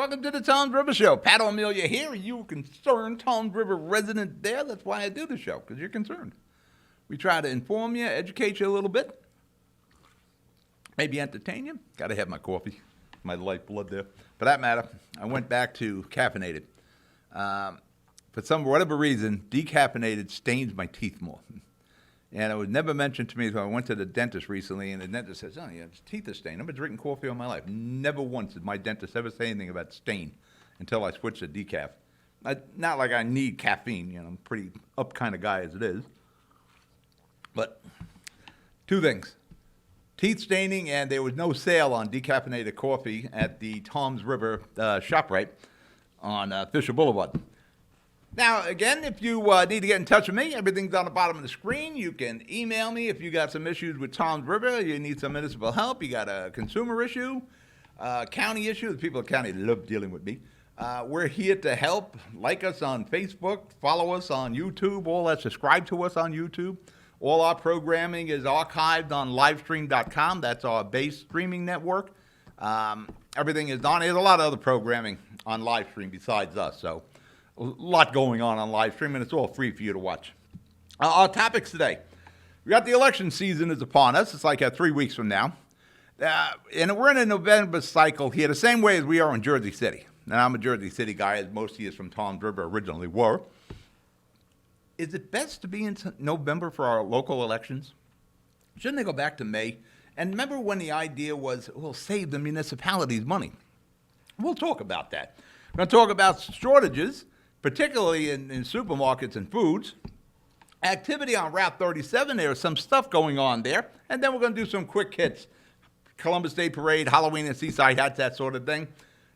Welcome to the Toms River Show. Pat O'Melia here. You concerned Toms River resident there. That's why I do the show, because you're concerned. We try to inform you, educate you a little bit, maybe entertain you. Got to have my coffee, my lifeblood there. For that matter, I went back to caffeinated. For whatever reason, decaffeinated stains my teeth more. And it was never mentioned to me until I went to the dentist recently, and the dentist says, oh, yeah, his teeth are stained. I've been drinking coffee all my life. Never once did my dentist ever say anything about stain until I switched to decaf. Not like I need caffeine. I'm a pretty up kind of guy as it is. But two things. Teeth staining, and there was no sale on decaffeinated coffee at the Toms River ShopRite on Fisher Boulevard. Now, again, if you need to get in touch with me, everything's on the bottom of the screen. You can email me if you got some issues with Toms River, you need some municipal help, you got a consumer issue, county issue. The people of the county love dealing with me. We're here to help. Like us on Facebook, follow us on YouTube, all that. Subscribe to us on YouTube. All our programming is archived on livestream.com. That's our base streaming network. Everything is on. There's a lot of other programming on Livestream besides us, so a lot going on Livestream, and it's all free for you to watch. Our topics today. We got the election season is upon us. It's like 3 weeks from now. And we're in a November cycle here, the same way as we are in Jersey City. Now, I'm a Jersey City guy, as most of you from Toms River originally were. Is it best to be in November for our local elections? Shouldn't they go back to May? And remember when the idea was, we'll save the municipalities money. We'll talk about that. We're going to talk about shortages, particularly in supermarkets and foods. Activity on Route 37, there's some stuff going on there. And then we're going to do some quick hits. Columbus Day Parade, Halloween and Seaside Hats, that sort of thing.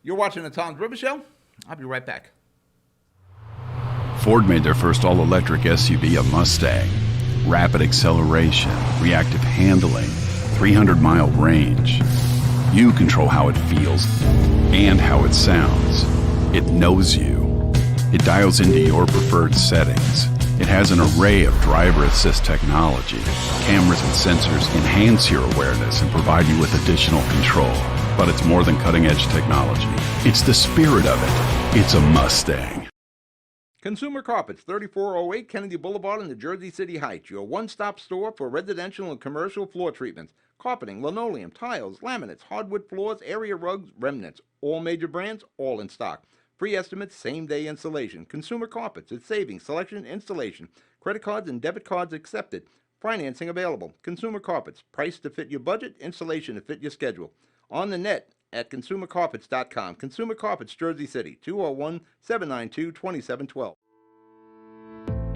You're watching the Toms River Show. I'll be right back. Ford made their first all-electric SUV a Mustang. Rapid acceleration, reactive handling, 300-mile range. You control how it feels and how it sounds. It knows you. It dials into your preferred settings. It has an array of driver assist technology. Cameras and sensors enhance your awareness and provide you with additional control. But it's more than cutting-edge technology. It's the spirit of it. It's a Mustang. Consumer Carpets, 3408 Kennedy Boulevard in the Jersey City Heights. Your one-stop store for residential and commercial floor treatments. Carpeting, linoleum, tiles, laminates, hardwood floors, area rugs, remnants. All major brands, all in stock. Free estimates, same-day installation. Consumer Carpets, it's savings, selection, installation. Credit cards and debit cards accepted. Financing available. Consumer Carpets, price to fit your budget, installation to fit your schedule. On the net at consumercarpets.com. Consumer Carpets, Jersey City, 201-792-2712.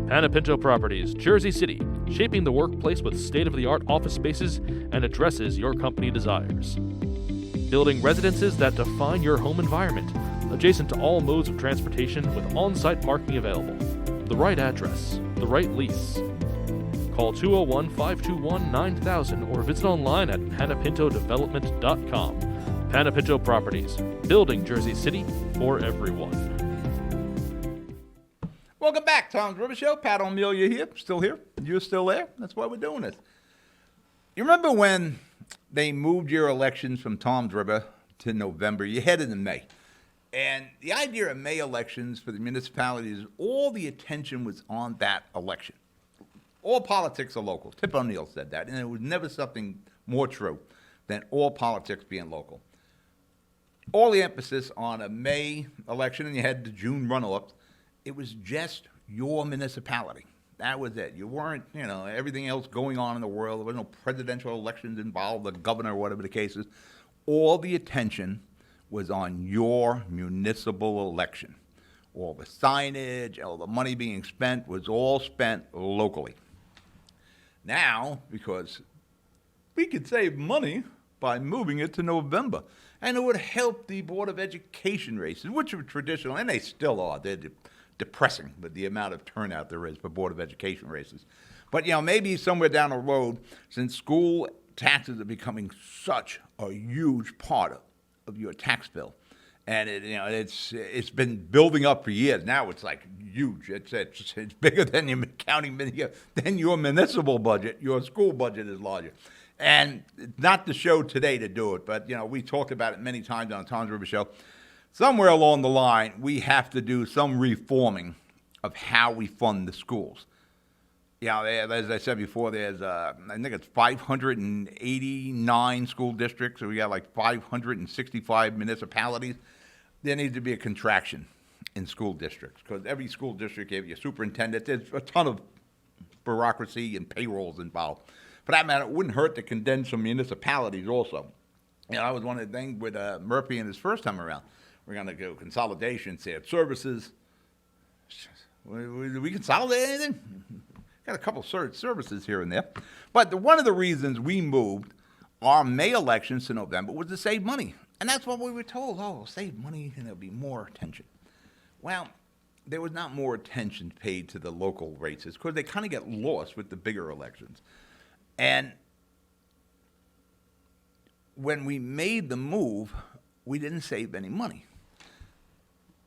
Panapinto Properties, Jersey City, shaping the workplace with state-of-the-art office spaces and addresses your company desires. Building residences that define your home environment, adjacent to all modes of transportation with on-site parking available. The right address, the right lease. Call 201-521-9000 or visit online at panapintodevelopment.com. Panapinto Properties, building Jersey City for everyone. Welcome back, Toms River Show. Pat O'Melia here, still here. You're still there. That's why we're doing this. You remember when they moved your elections from Toms River to November? You headed in May. And the idea of May elections for the municipalities, all the attention was on that election. All politics are local. Tip O'Neill said that, and it was never something more true than all politics being local. All the emphasis on a May election, and you had the June runoffs, it was just your municipality. That was it. You weren't, everything else going on in the world. There was no presidential elections involved, the governor, or whatever the case is. All the attention was on your municipal election. All the signage, all the money being spent was all spent locally. Now, because we could save money by moving it to November, and it would help the Board of Education races, which are traditional, and they still are. They're depressing with the amount of turnout there is for Board of Education races. But, maybe somewhere down the road, since school taxes are becoming such a huge part of your tax bill, and it's been building up for years. Now it's like huge. It's bigger than your county, than your municipal budget. Your school budget is larger. And not the show today to do it, but we talked about it many times on the Toms River Show. somewhere along the line, we have to do some reforming of how we fund the schools. As I said before, there's, I think it's 589 school districts, so we got like 565 municipalities. There needs to be a contraction in school districts, because every school district, you have your superintendent, there's a ton of bureaucracy and payrolls involved. For that matter, it wouldn't hurt to condense some municipalities also. That was one of the things with Murphy and his first time around. We're going to go consolidation, shared services. Did we consolidate anything? Got a couple of services here and there. But one of the reasons we moved our May elections to November was to save money. And that's what we were told. Oh, we'll save money and there'll be more attention. Well, there was not more attention paid to the local races because they kind of get lost with the bigger elections. And when we made the move, we didn't save any money.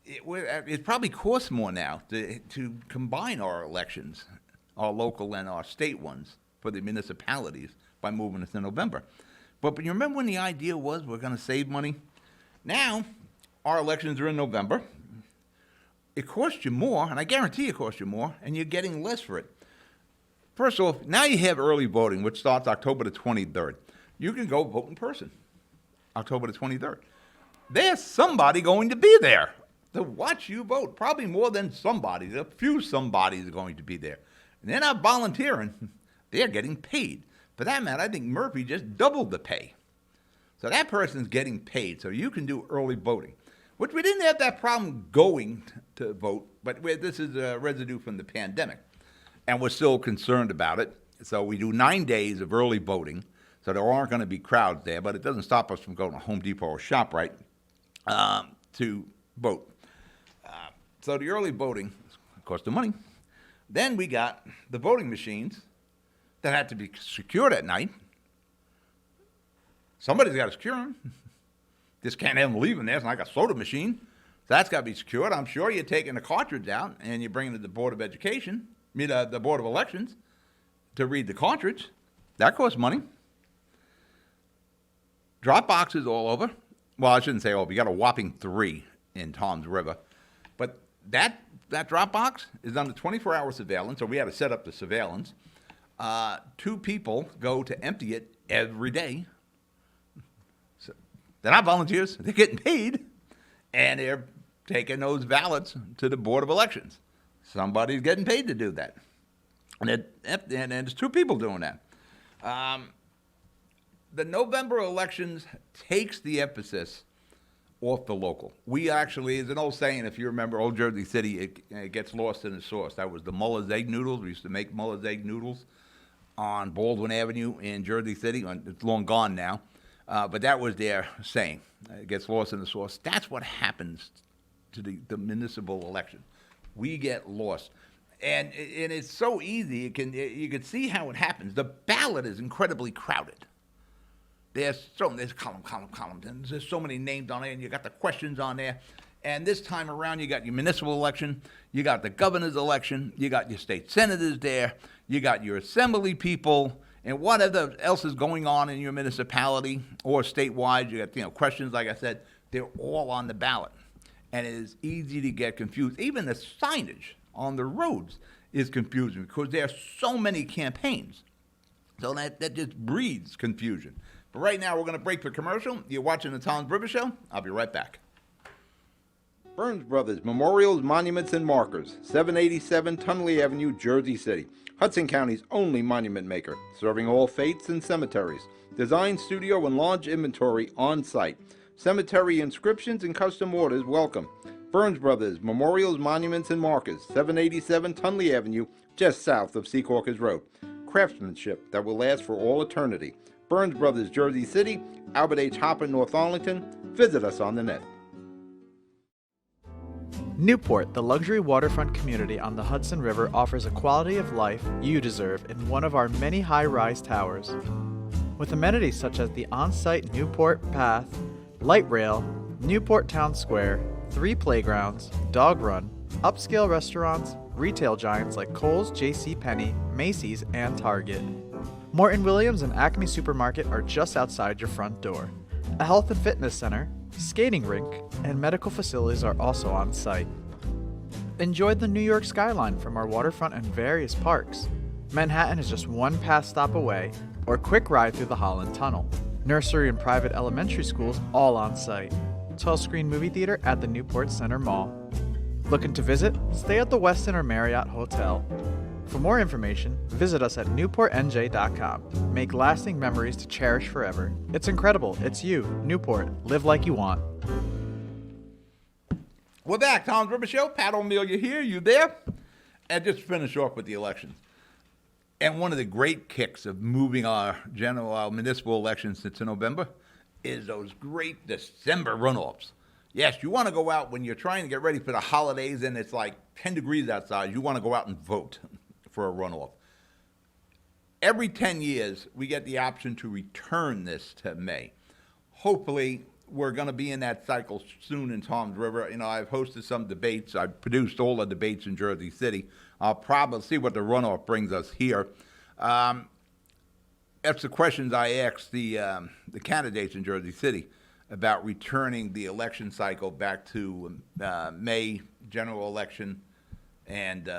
It probably costs more now to combine our elections, our local and our state ones, for the municipalities by moving it to November. But you remember when the idea was we're going to save money? Now, our elections are in November. It costs you more, and I guarantee it costs you more, and you're getting less for it. First off, now you have early voting, which starts October the 23rd. You can go vote in person, October the 23rd. There's somebody going to be there to watch you vote, probably more than somebody. A few somebodies are going to be there. And they're not volunteering. They're getting paid. For that matter, I think Murphy just doubled the pay. So that person's getting paid, so you can do early voting, which we didn't have that problem going to vote, but this is a residue from the pandemic, and we're still concerned about it. So we do 9 days of early voting, so there aren't going to be crowds there, but it doesn't stop us from going to Home Depot or ShopRite to vote. So the early voting cost the money. Then we got the voting machines that had to be secured at night. Somebody's got to secure them. Just can't have them leaving there. It's like a soda machine. So that's got to be secured. I'm sure you're taking the cartridge out and you're bringing it to the Board of Education, the Board of Elections, to read the cartridge. That costs money. Drop boxes all over. Well, I shouldn't say all over. You got a whopping 3 in TomsRiver. But that drop box is under 24-hour surveillance, so we had to set up the surveillance. 2 people go to empty it every day. So they're not volunteers. They're getting paid, and they're taking those ballots to the Board of Elections. Somebody's getting paid to do that. And there's 2 people doing that. The November elections takes the emphasis off the local. We actually, there's an old saying, if you remember Old Jersey City, it gets lost in the sauce. That was the Muller's Egg Noodles. We used to make Muller's Egg Noodles on Baldwin Avenue in Jersey City. It's long gone now. But that was their saying. It gets lost in the sauce. That's what happens to the municipal election. We get lost. And it's so easy. You can see how it happens. The ballot is incredibly crowded. There's column, and there's so many names on there, and you got the questions on there. And this time around, you got your municipal election, you got the governor's election, you got your state senators there, you got your assembly people, and whatever else is going on in your municipality or statewide. You got questions, like I said, they're all on the ballot, and it is easy to get confused. Even the signage on the roads is confusing because there are so many campaigns. So that just breeds confusion. But right now, we're going to break for commercial. You're watching the TomsRiver Show. I'll be right back. Burns Brothers Memorials, Monuments, and Markers, 787 Tunley Avenue, Jersey City. Hudson County's only monument maker, serving all faiths and cemeteries. Design, studio, and large inventory on site. Cemetery inscriptions and custom orders welcome. Burns Brothers Memorials, Monuments, and Markers, 787 Tunley Avenue, just south of Secaucus Road. Craftsmanship that will last for all eternity. Burns Brothers, Jersey City, Albert H. Hopper, North Arlington. Visit us on the net. Newport, the luxury waterfront community on the Hudson River, offers a quality of life you deserve in one of our many high-rise towers. With amenities such as the on-site Newport Path, light rail, Newport Town Square, 3 playgrounds, dog run, upscale restaurants, retail giants like Kohl's, JCPenney, Macy's, and Target. Morton Williams and Acme Supermarket are just outside your front door. A health and fitness center, skating rink, and medical facilities are also on site. Enjoy the New York skyline from our waterfront and various parks. Manhattan is just one pass stop away, or a quick ride through the Holland Tunnel. Nursery and private elementary schools all on site. 12-screen movie theater at the Newport Center Mall. Looking to visit? Stay at the Westin or Marriott Hotel. For more information, visit us at newportnj.com. Make lasting memories to cherish forever. It's incredible. It's you, Newport. Live like you want. We're back. Tom's River Show. Pat O'Melia here. You there? And just finish off with the elections. And one of the great kicks of moving our municipal elections to November is those great December runoffs. Yes, you want to go out when you're trying to get ready for the holidays and it's like 10 degrees outside. You want to go out and vote for a runoff. Every 10 years, we get the option to return this to May. Hopefully, we're going to be in that cycle soon in Tom's River. You know, I've hosted some debates. I've produced all the debates in Jersey City. I'll probably see what the runoff brings us here. That's the questions I asked the candidates in Jersey City about returning the election cycle back to May general election and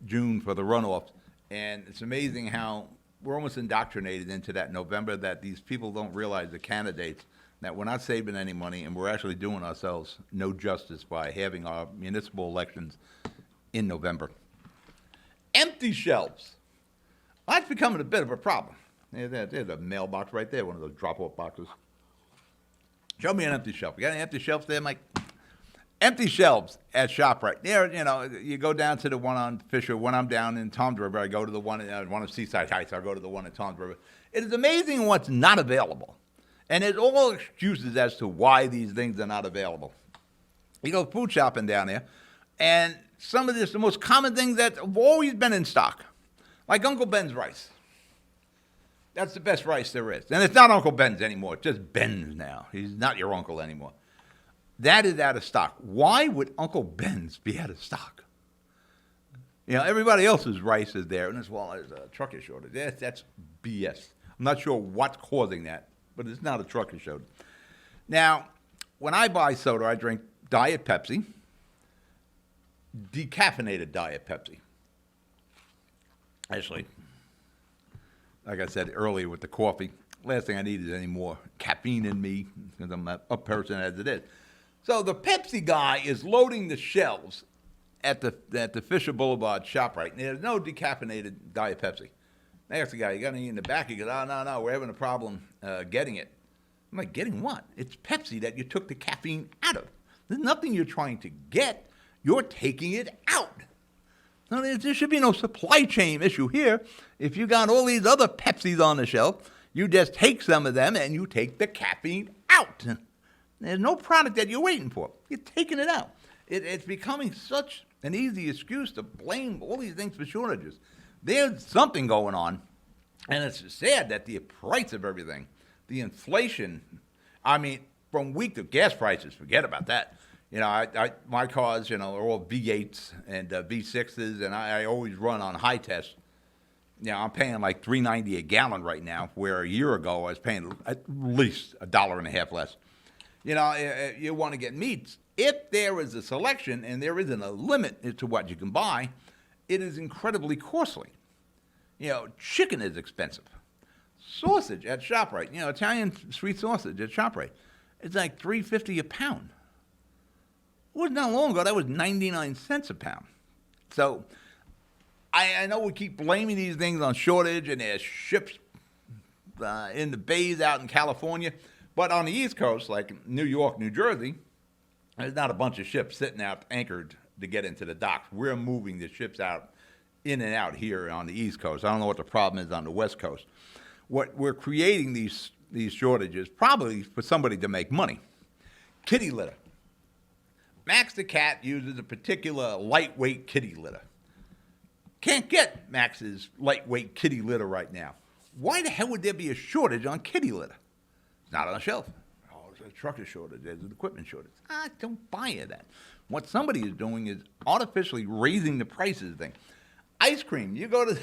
June for the runoff. And it's amazing how we're almost indoctrinated into that November, that these people don't realize, the candidates, that we're not saving any money and we're actually doing ourselves no justice by having our municipal elections in November. Empty shelves. Well, that's becoming a bit of a problem. There's a mailbox right there, one of those drop-off boxes. Show me an empty shelf. You got any empty shelves there, Mike? Empty shelves at ShopRite. There, you know, you go down to the one on Fisher. When I'm down in Tom's River, I go to the one of Seaside Heights. I go to the one at Tom's River. It is amazing what's not available. And there's all excuses as to why these things are not available. You go food shopping down there, and some of this, the most common things that have always been in stock, like Uncle Ben's rice. That's the best rice there is. And it's not Uncle Ben's anymore. It's just Ben's now. He's not your uncle anymore. That is out of stock. Why would Uncle Ben's be out of stock? You know, everybody else's rice is there, and it's, well, there's a trucker shortage. That's BS. I'm not sure what's causing that, but it's not a trucker shortage. Now, when I buy soda, I drink Diet Pepsi, decaffeinated Diet Pepsi. Actually, like I said earlier with the coffee, last thing I need is any more caffeine in me, because I'm not a person as it is. So the Pepsi guy is loading the shelves at the Fisher Boulevard ShopRite, and there's no decaffeinated Diet Pepsi. I asked the guy, you got any in the back? He goes, oh, no, we're having a problem getting it. I'm like, getting what? It's Pepsi that you took the caffeine out of. There's nothing you're trying to get. You're taking it out. Now, there should be no supply chain issue here. If you got all these other Pepsis on the shelf, you just take some of them and you take the caffeine out. There's no product that you're waiting for. You're taking it out. It's becoming such an easy excuse to blame all these things for shortages. There's something going on, and it's sad that the price of everything, the inflation, I mean, from week to gas prices, forget about that. You know, my cars, you know, are all V8s and V6s, and I always run on high test. You know, I'm paying like $3.90 a gallon right now, where a year ago I was paying at least $1.50 less. You know, you want to get meats. If there is a selection and there isn't a limit to what you can buy, it is incredibly costly. You know, chicken is expensive. Sausage at ShopRite, you know, Italian sweet sausage at ShopRite, it's like $3.50 a pound. It wasn't that long ago. That was 99 cents a pound. So I know we keep blaming these things on shortage, and there's ships in the bays out in California. But on the East Coast, like New York, New Jersey, there's not a bunch of ships sitting out anchored to get into the docks. We're moving the ships out, in and out here on the East Coast. I don't know what the problem is on the West Coast. What we're creating these shortages probably for somebody to make money. Kitty litter. Max the cat uses a particular lightweight kitty litter. Can't get Max's lightweight kitty litter right now. Why the hell would there be a shortage on kitty litter? It's not on the shelf. Oh, there's a trucker shortage. There's an equipment shortage. Don't buy it that. What somebody is doing is artificially raising the prices of things. Ice cream. You go to,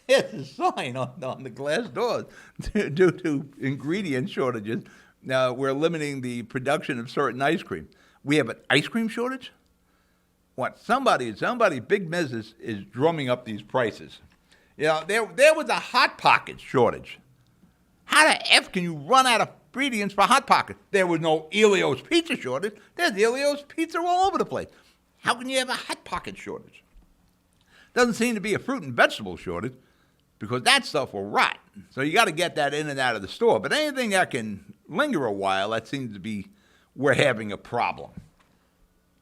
there's a sign on the glass doors due to ingredient shortages. We're limiting the production of certain ice cream. We have an ice cream shortage. What somebody big business is drumming up these prices. You know, there was a Hot Pocket shortage. How the F can you run out of ingredients for Hot Pocket? There was no Elio's pizza shortage. There's Elio's pizza all over the place. How can you have a Hot Pocket shortage? Doesn't seem to be a fruit and vegetable shortage because that stuff will rot. So you got to get that in and out of the store. But anything that can linger a while, that seems to be we're having a problem.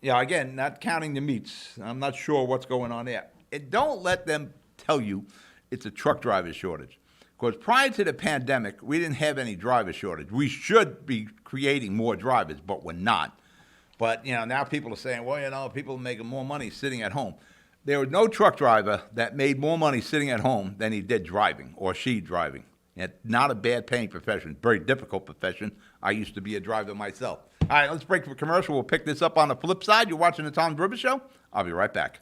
Yeah, again, not counting the meats. I'm not sure what's going on there. And don't let them tell you it's a truck driver shortage. Because prior to the pandemic, we didn't have any driver shortage. We should be creating more drivers, but we're not. But, you know, now people are saying, well, you know, people are making more money sitting at home. There was no truck driver that made more money sitting at home than he did driving or she driving. It's not a bad paying profession, very difficult profession. I used to be a driver myself. All right, let's break for commercial. We'll pick this up on the flip side. You're watching the Tom's River Show. I'll be right back.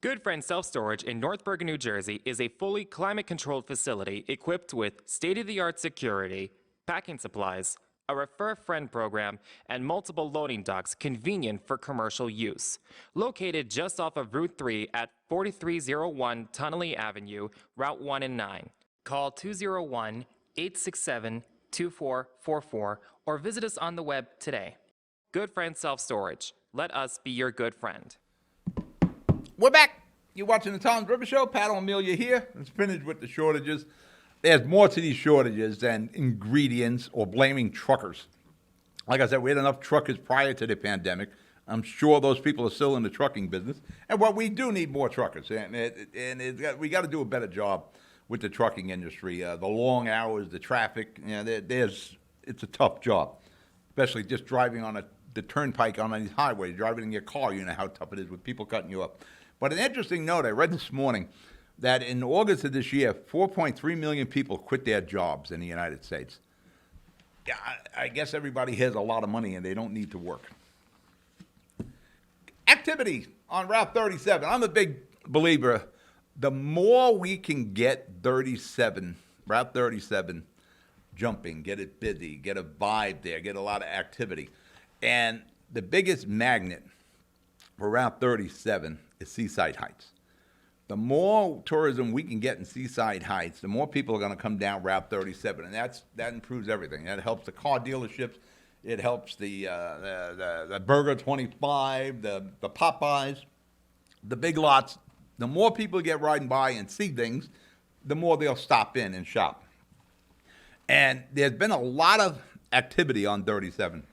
Good Friend Self Storage in North Bergen, New Jersey is a fully climate-controlled facility equipped with state-of-the-art security, packing supplies, a Refer a Friend program, and multiple loading docks convenient for commercial use. Located just off of Route 3 at 4301 Tunnelly Avenue, Route 1 and 9. Call 201-867-2444 or visit us on the web today. Good Friend Self Storage. Let us be your good friend. We're back. You're watching the Tom's River Show. Pat O'Melia here. Let's finish with the shortages. There's more to these shortages than ingredients or blaming truckers. Like I said, we had enough truckers prior to the pandemic. I'm sure those people are still in the trucking business. And what we do need more truckers. We got to do a better job with the trucking industry. The long hours, the traffic, you know, it's a tough job, especially just driving on the turnpike on these highways, driving in your car. You know how tough it is with people cutting you up. But an interesting note, I read this morning that in August of this year, 4.3 million people quit their jobs in the United States. Yeah, I guess everybody has a lot of money and they don't need to work. Activity on Route 37. I'm a big believer. The more we can get Route 37 jumping, get it busy, get a vibe there, get a lot of activity. And the biggest magnet for Route 37 is Seaside Heights. The more tourism we can get in Seaside Heights, the more people are going to come down Route 37, and that improves everything. That helps the car dealerships. It helps the Burger 25, the Popeyes, the Big Lots. The more people get riding by and see things, the more they'll stop in and shop. And there's been a lot of activity on 37.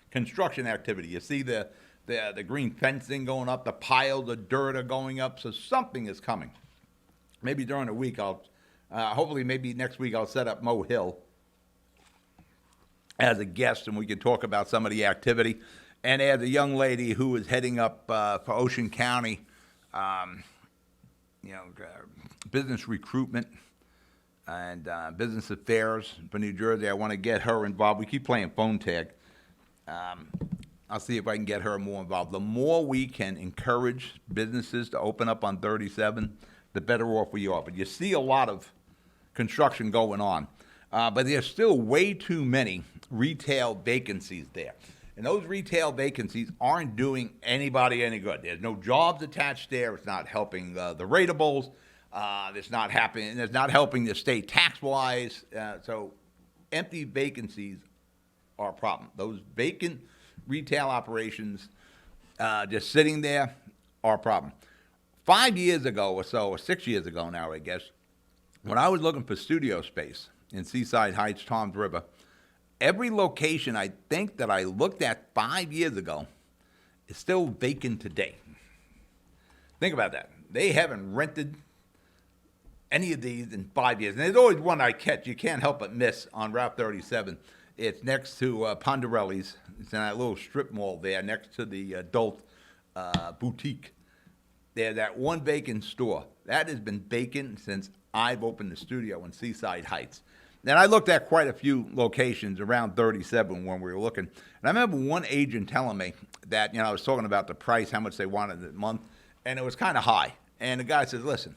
Construction activity. You see the green fencing going up, the piles of dirt are going up, so something is coming. Maybe during the week hopefully maybe next week I'll set up Mo Hill as a guest and we can talk about some of the activity. And there's a young lady who is heading up for Ocean County, business recruitment and business affairs for New Jersey. I want to get her involved. We keep playing phone tag. I'll see if I can get her more involved. The more we can encourage businesses to open up on 37, the better off we are. But you see a lot of construction going on. But there's still way too many retail vacancies there. And those retail vacancies aren't doing anybody any good. There's no jobs attached there. It's not helping the ratables. It's not helping the state tax-wise. So empty vacancies are a problem. Those vacant retail operations just sitting there are a problem. 5 years ago or so, or 6 years ago now, I guess, when I was looking for studio space in Seaside Heights, Tom's River, every location I think that I looked at 5 years ago is still vacant today. Think about that. They haven't rented any of these in 5 years. And there's always one I catch. You can't help but miss on Route 37. It's next to Ponderelli's. It's in that little strip mall there next to the adult boutique. There's that one vacant store. That has been vacant since I've opened the studio in Seaside Heights. And I looked at quite a few locations around 37 when we were looking. And I remember one agent telling me that, I was talking about the price, how much they wanted a month, and it was kind of high. And the guy says, listen,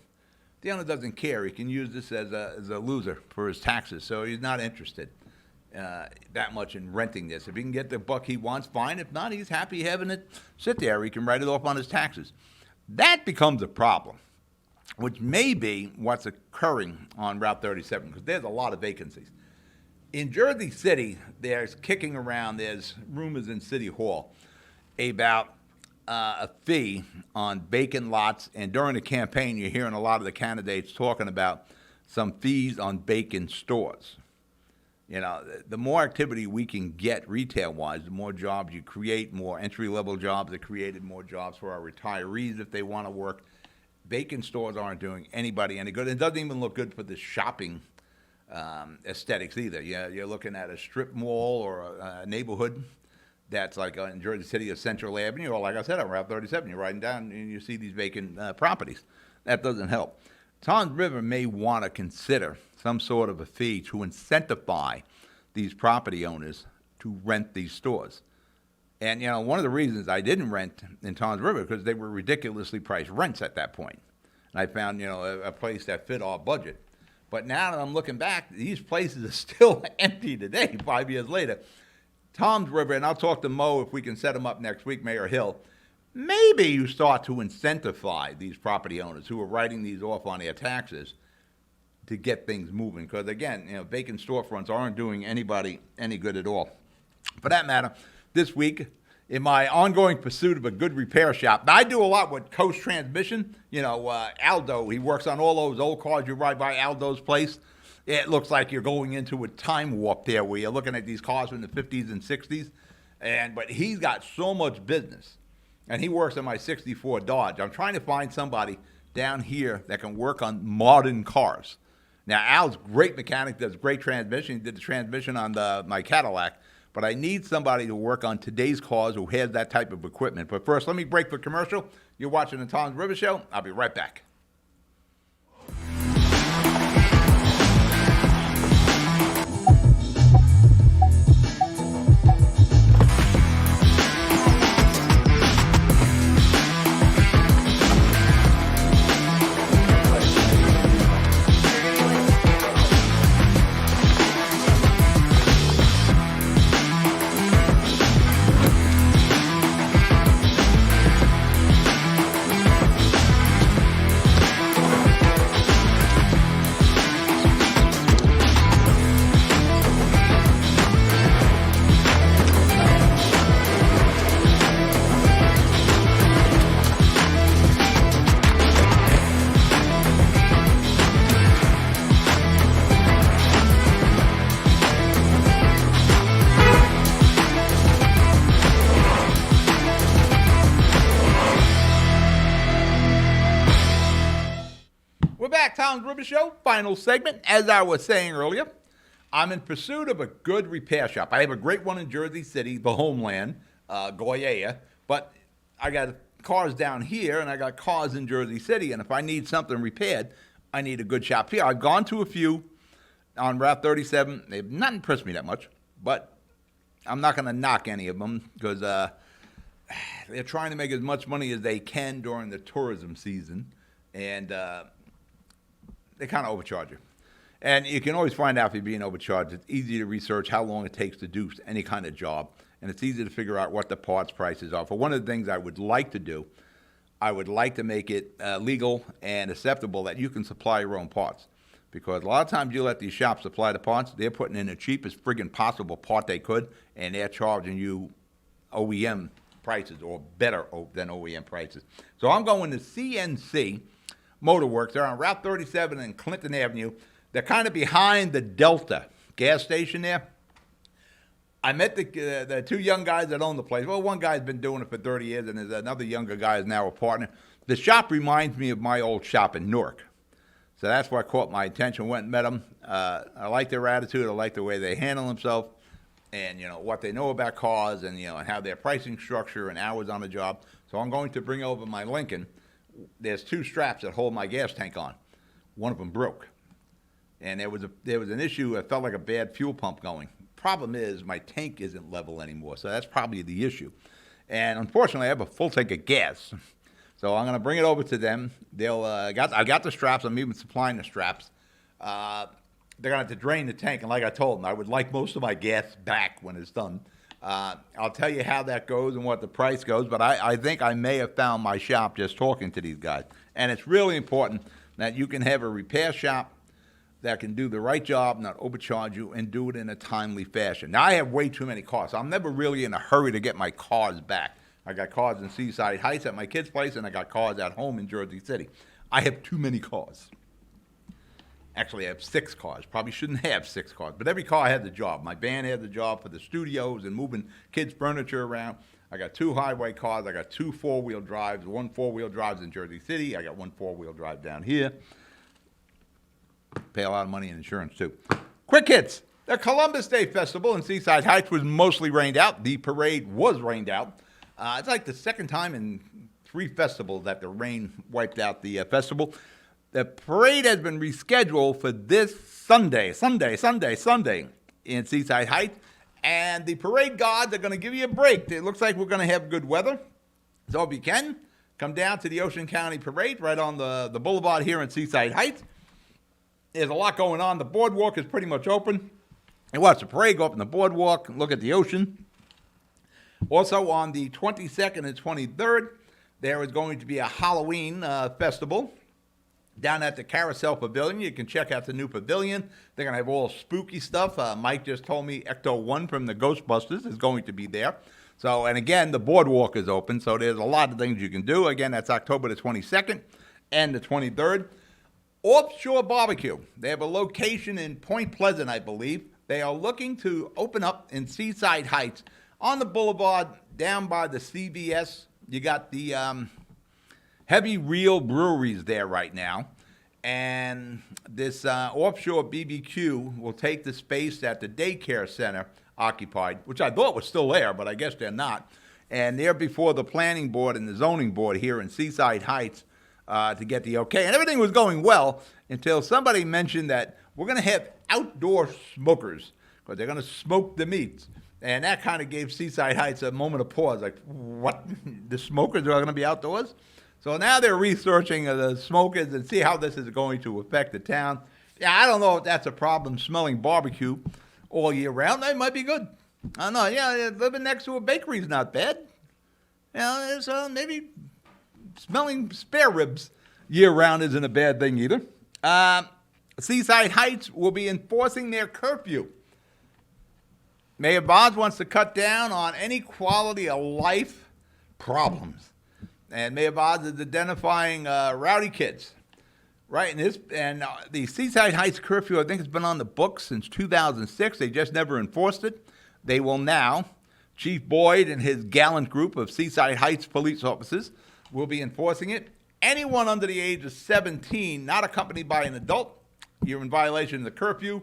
The owner doesn't care. He can use this as a loser for his taxes, so he's not interested that much in renting this. If he can get the buck he wants, fine. If not, he's happy having it sit there. He can write it off on his taxes. That becomes a problem, which may be what's occurring on Route 37, because there's a lot of vacancies. In Jersey City, there's kicking around, there's rumors in City Hall about a fee on vacant lots, and during the campaign, you're hearing a lot of the candidates talking about some fees on vacant stores. You know, the more activity we can get retail-wise, the more jobs you create, more entry-level jobs are created, more jobs for our retirees if they want to work. Vacant stores aren't doing anybody any good. It doesn't even look good for the shopping aesthetics either. Yeah, you're looking at a strip mall or a neighborhood that's like in Jersey City or Central Avenue, or like I said, on Route 37, you're riding down and you see these vacant properties. That doesn't help. TomsRiver may want to consider some sort of a fee to incentivize these property owners to rent these stores. And, you know, one of the reasons I didn't rent in TomsRiver because they were ridiculously priced rents at that point. And I found, you know, a place that fit our budget. But now that I'm looking back, these places are still empty today, 5 years later. TomsRiver, and I'll talk to Mo if we can set him up next week, Mayor Hill. Maybe you start to incentivize these property owners who are writing these off on their taxes to get things moving. Because, again, you know, vacant storefronts aren't doing anybody any good at all. For that matter, this week, in my ongoing pursuit of a good repair shop, now, I do a lot with Coast Transmission. You know, Aldo, he works on all those old cars. You ride by Aldo's place, it looks like you're going into a time warp there where you're looking at these cars from the 50s and 60s. But he's got so much business. And he works on my 64 Dodge. I'm trying to find somebody down here that can work on modern cars. Now, Al's great mechanic, does great transmission. He did the transmission on my Cadillac. But I need somebody to work on today's cars who has that type of equipment. But first, let me break for commercial. You're watching the TomsRiver Show. I'll be right back. TomsRiver Show, final segment. As I was saying earlier, I'm in pursuit of a good repair shop. I have a great one in Jersey City, the homeland, Goyea, but I got cars down here and I got cars in Jersey City, and if I need something repaired, I need a good shop here. I've gone to a few on Route 37. They've not impressed me that much, but I'm not going to knock any of them because they're trying to make as much money as they can during the tourism season, and they kind of overcharge you. And you can always find out if you're being overcharged. It's easy to research how long it takes to do any kind of job, and it's easy to figure out what the parts prices are. For one of the things I would like to do, I would like to make it legal and acceptable that you can supply your own parts. Because a lot of times you let these shops supply the parts, they're putting in the cheapest friggin' possible part they could, and they're charging you OEM prices or better than OEM prices. So I'm going to CNC Motorworks. They're on Route 37 and Clinton Avenue. They're kind of behind the Delta gas station there. I met the two young guys that own the place. Well, one guy's been doing it for 30 years, and there's another younger guy who's now a partner. The shop reminds me of my old shop in Newark. So that's what caught my attention. Went and met them. I like their attitude. I like the way they handle themselves, and what they know about cars, and and how their pricing structure and hours on the job. So I'm going to bring over my Lincoln. There's two straps that hold my gas tank on. One of them broke, and there was an issue. It felt like a bad fuel pump going. Problem is my tank isn't level anymore, so that's probably the issue. And unfortunately, I have a full tank of gas. So I'm going to bring it over to them. I got the straps. I'm even supplying the straps. They're going to have to drain the tank. And like I told them, I would like most of my gas back when it's done. I'll tell you how that goes and what the price goes, but I think I may have found my shop just talking to these guys. And it's really important that you can have a repair shop that can do the right job, not overcharge you, and do it in a timely fashion. Now, I have way too many cars. I'm never really in a hurry to get my cars back. I got cars in Seaside Heights at my kid's place, and I got cars at home in Jersey City. I have too many cars. Actually, I have 6 cars. Probably shouldn't have 6 cars, but every car had the job. My van had the job for the studios and moving kids' furniture around. I got 2 highway cars. I got 2 4-wheel drives. 1 4-wheel drive's in Jersey City. I got 1 4-wheel drive down here. Pay a lot of money in insurance, too. Quick hits. The Columbus Day Festival in Seaside Heights was mostly rained out. The parade was rained out. It's like the second time in 3 festivals that the rain wiped out the festival. The parade has been rescheduled for this Sunday in Seaside Heights. And the parade gods are going to give you a break. It looks like we're going to have good weather. So if you can, come down to the Ocean County Parade right on the boulevard here in Seaside Heights. There's a lot going on. The boardwalk is pretty much open. And watch the parade go up on the boardwalk and look at the ocean. Also on the 22nd and 23rd, there is going to be a Halloween festival down at the Carousel Pavilion. You can check out the new pavilion. They're going to have all spooky stuff. Mike just told me Ecto-1 from the Ghostbusters is going to be there. So, and again, the boardwalk is open, so there's a lot of things you can do. Again, that's October the 22nd and the 23rd. Offshore Barbecue. They have a location in Point Pleasant, I believe. They are looking to open up in Seaside Heights on the boulevard down by the CVS. You got the Heavy Reel Breweries there right now. And this offshore BBQ will take the space that the daycare center occupied, which I thought was still there, but I guess they're not. And they're before the planning board and the zoning board here in Seaside Heights to get the okay. And everything was going well until somebody mentioned that we're going to have outdoor smokers because they're going to smoke the meats. And that kind of gave Seaside Heights a moment of pause. Like, what? The smokers are going to be outdoors? So now they're researching the smokers and see how this is going to affect the town. Yeah, I don't know if that's a problem, smelling barbecue all year round. That might be good. I don't know. Yeah, living next to a bakery is not bad. You know, it's, maybe smelling spare ribs year-round isn't a bad thing either. Seaside Heights will be enforcing their curfew. Mayor Bonds wants to cut down on any quality of life problems. And Mayor Bonds is identifying rowdy kids. Right, and the Seaside Heights curfew, I think, has been on the books since 2006. They just never enforced it. They will now. Chief Boyd and his gallant group of Seaside Heights police officers will be enforcing it. Anyone under the age of 17, not accompanied by an adult, you're in violation of the curfew.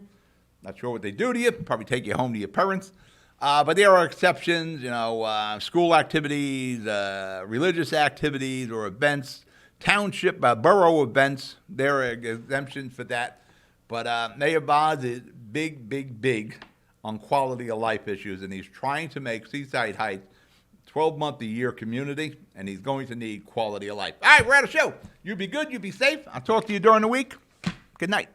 Not sure what they do to you. Probably take you home to your parents. But there are exceptions, you know, school activities, religious activities or events, township, borough events. There are exemptions for that. But Mayor Bonds is big on quality of life issues, and he's trying to make Seaside Heights 12-month-a-year community, and he's going to need quality of life. All right, we're at a show. You be good, you be safe. I'll talk to you during the week. Good night.